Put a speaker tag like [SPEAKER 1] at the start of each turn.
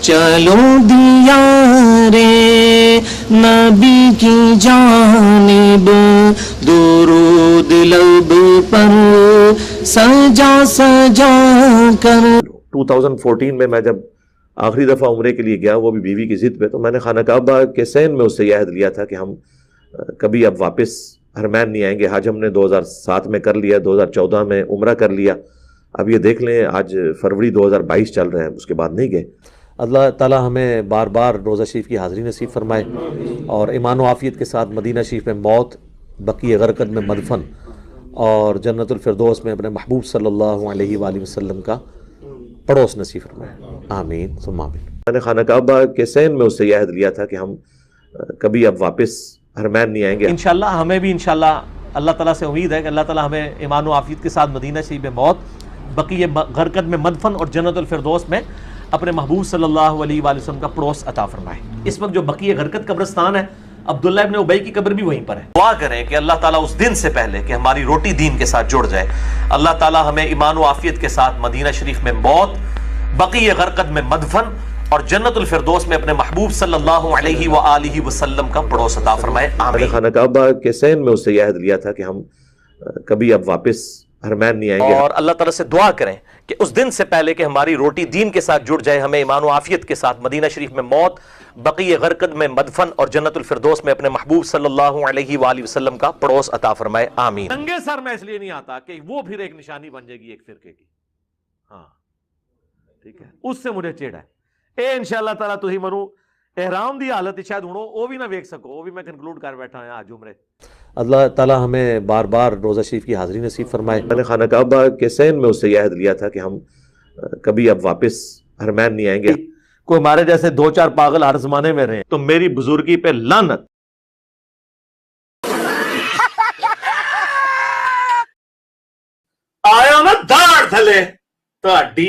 [SPEAKER 1] چلو دیارے نبی کی جانب درود لب پر سجا سجا کر.
[SPEAKER 2] 2014 میں جب آخری دفعہ عمرے کے لیے گیا، وہ بھی بیوی کی ضد پہ، تو میں نے خانہ کعبہ کے سین میں اس سے یہ عہد لیا تھا کہ ہم کبھی اب واپس حرمین نہیں آئیں گے. حج ہم نے 2007 میں کر لیا، 2014 میں عمرہ کر لیا، اب یہ دیکھ لیں آج فروری 2022 چل رہے ہیں، اس کے بعد نہیں گئے. اللہ تعالیٰ ہمیں بار بار روزہ شریف کی حاضری نصیب فرمائے اور ایمان و عافیت کے ساتھ مدینہ شریف میں موت، بقیع غرقد میں مدفن اور جنت الفردوس میں اپنے محبوب صلی اللہ علیہ وآلہ وسلم کا پڑوس نصیب فرمائے. آمین ثم آمین. میں نے خانہ کعبہ کے سین میں اس سے یہ عہد لیا تھا کہ ہم کبھی اب واپس حرمین نہیں آئیں گے.
[SPEAKER 3] انشاءاللہ ہمیں بھی انشاءاللہ اللہ تعالیٰ سے امید ہے کہ اللہ تعالیٰ ہمیں ایمان و عافیت کے ساتھ مدینہ شریف میں موت، بقیع غرقد میں مدفن اور جنت الفردوس میں اپنے محبوب صلی اللہ علیہ وآلہ وسلم کا پڑوس عطا فرمائے. اس وقت جو بقیع غرقد قبرستان ہے، عبداللہ ابن ابی کی قبر بھی وہیں پر ہے. دعا کریں کہ اللہ تعالیٰ اس دن سے پہلے کہ ہماری روٹی دین کے ساتھ جڑ جائے، اللہ تعالیٰ ہمیں ایمان و عافیت کے ساتھ مدینہ شریف میں موت، بقیع غرقد میں مدفن اور جنت الفردوس میں اپنے محبوب صلی اللہ علیہ وآلہ وسلم کا پڑوس عطا فرمائے.
[SPEAKER 2] میں نے خانہ کعبہ کے سین میں اس سے یہ عہد لیا تھا کہ ہم کبھی اب واپس حرمین نہیں آئیں گے.
[SPEAKER 3] اور اللہ تعالیٰ سے دعا کریں کہ اس دن سے پہلے کہ ہماری روٹی دین کے ساتھ جڑ جائے، ہمیں ایمان و عافیت کے ساتھ مدینہ شریف میں موت، بقیع غرقد میں مدفن اور جنت الفردوس میں اپنے محبوب صلی اللہ علیہ وآلہ وسلم کا پڑوس عطا فرمائے. آمین. ننگے سر میں اس لیے نہیں آتا کہ وہ پھر ایک نشانی بن جائے گی ایک فرقے کی. ہاں ٹھیک ہے، اس سے مجھے چیڑ ہے. اے انشاءاللہ تعالیٰ تو ہی منو احرام دی حالت شاید ہونو وہ بھی نہ ویک سکو، وہ بھی میں کنکلوڈ کر بیٹھا ہوں آج عمرے.
[SPEAKER 2] اللہ تعالیٰ ہمیں بار بار روزہ شریف کی حاضری نصیب فرمائے. میں نے خانہ کعبہ کے سین میں اس سے یہ عہد لیا تھا کہ ہم کبھی اب واپس حرمین نہیں آئیں گے.
[SPEAKER 3] کوئی ہمارے جیسے دو چار پاگل ہر زمانے میں رہے تو میری بزرگی پہ لعنت. آیا نا داڑ تھلے تو